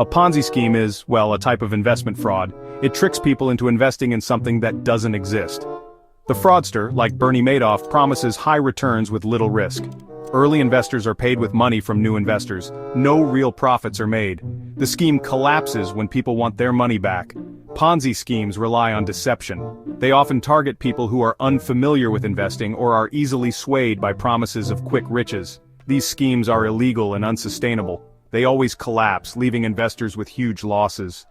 A Ponzi scheme is, well, a type of investment fraud. It tricks people into investing in something that doesn't exist. The fraudster, like Bernie Madoff, promises high returns with little risk. Early investors are paid with money from new investors. No real profits are made. The scheme collapses when people want their money back. Ponzi schemes rely on deception. They often target people who are unfamiliar with investing or are easily swayed by promises of quick riches. These schemes are illegal and unsustainable. They always collapse, leaving investors with huge losses.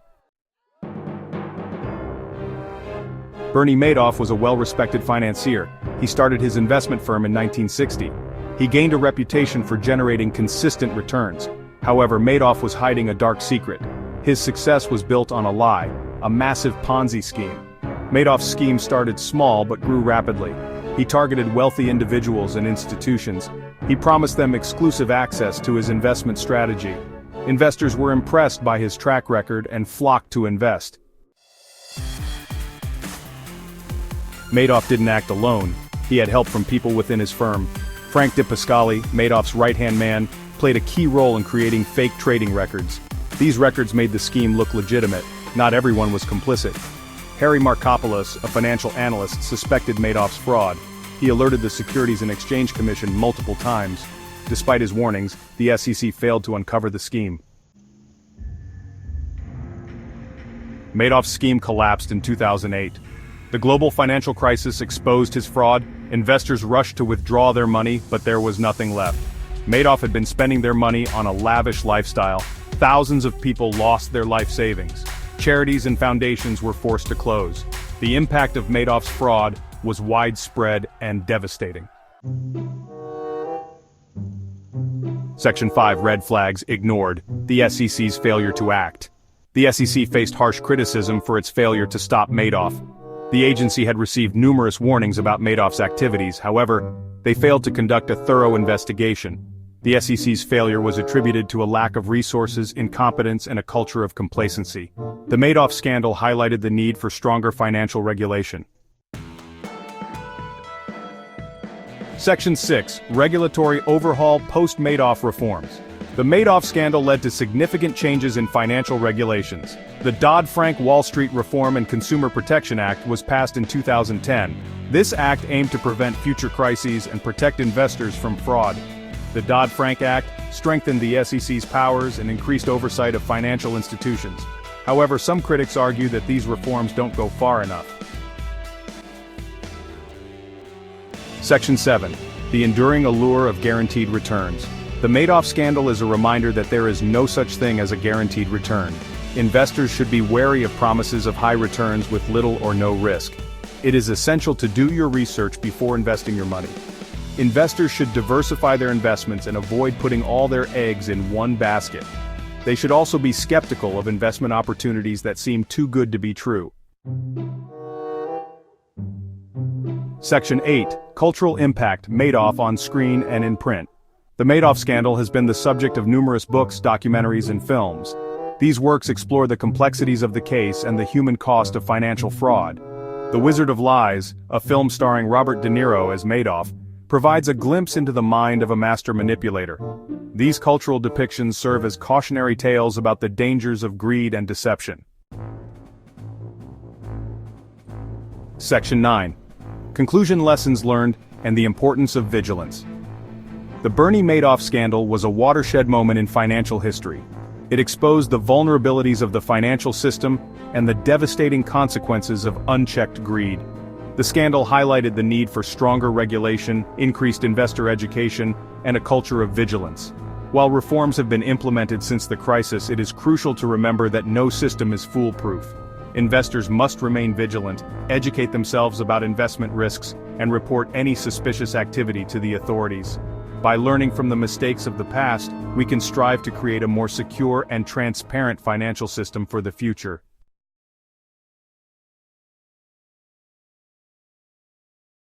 Bernie Madoff was a well-respected financier. He started his investment firm in 1960. He gained a reputation for generating consistent returns. However, Madoff was hiding a dark secret. His success was built on a lie, a massive Ponzi scheme. Madoff's scheme started small but grew rapidly. He targeted wealthy individuals and institutions. He promised them exclusive access to his investment strategy. Investors were impressed by his track record and flocked to invest. Madoff didn't act alone. He had help from people within his firm. Frank DePascali, Madoff's right-hand man, played a key role in creating fake trading records. These records made the scheme look legitimate. Not everyone was complicit. Harry Markopolos, a financial analyst, suspected Madoff's fraud. He alerted the Securities and Exchange Commission multiple times. Despite his warnings, the SEC failed to uncover the scheme. Madoff's scheme collapsed in 2008. The global financial crisis exposed his fraud. Investors rushed to withdraw their money, but there was nothing left. Madoff had been spending their money on a lavish lifestyle. Thousands of people lost their life savings. Charities and foundations were forced to close. The impact of Madoff's fraud was widespread and devastating. Section 5 Red Flags Ignored. The SEC's failure to act. The SEC faced harsh criticism for its failure to stop Madoff. The agency had received numerous warnings about Madoff's activities. However, they failed to conduct a thorough investigation. The SEC's failure was attributed to a lack of resources, incompetence, and a culture of complacency. The Madoff scandal highlighted the need for stronger financial regulation. Section 6 Regulatory Overhaul Post-Madoff Reforms. The Madoff scandal led to significant changes in financial regulations. The Dodd-Frank Wall Street Reform and Consumer Protection Act was passed in 2010. This act aimed to prevent future crises and protect investors from fraud. The Dodd-Frank Act strengthened the SEC's powers and increased oversight of financial institutions. However, some critics argue that these reforms don't go far enough. Section 7. The Enduring Allure of Guaranteed Returns. The Madoff scandal is a reminder that there is no such thing as a guaranteed return. Investors should be wary of promises of high returns with little or no risk. It is essential to do your research before investing your money. Investors should diversify their investments and avoid putting all their eggs in one basket. They should also be skeptical of investment opportunities that seem too good to be true. Section 8. Cultural Impact Madoff on Screen and in Print. The Madoff scandal has been the subject of numerous books, documentaries, and films. These works explore the complexities of the case and the human cost of financial fraud. The Wizard of Lies, a film starring Robert De Niro as Madoff, provides a glimpse into the mind of a master manipulator. These cultural depictions serve as cautionary tales about the dangers of greed and deception. Section 9. Conclusion Lessons Learned and the Importance of Vigilance. The Bernie Madoff scandal was a watershed moment in financial history. It exposed the vulnerabilities of the financial system and the devastating consequences of unchecked greed. The scandal highlighted the need for stronger regulation, increased investor education, and a culture of vigilance. While reforms have been implemented since the crisis, it is crucial to remember that no system is foolproof. Investors must remain vigilant, educate themselves about investment risks, and report any suspicious activity to the authorities. By learning from the mistakes of the past, we can strive to create a more secure and transparent financial system for the future.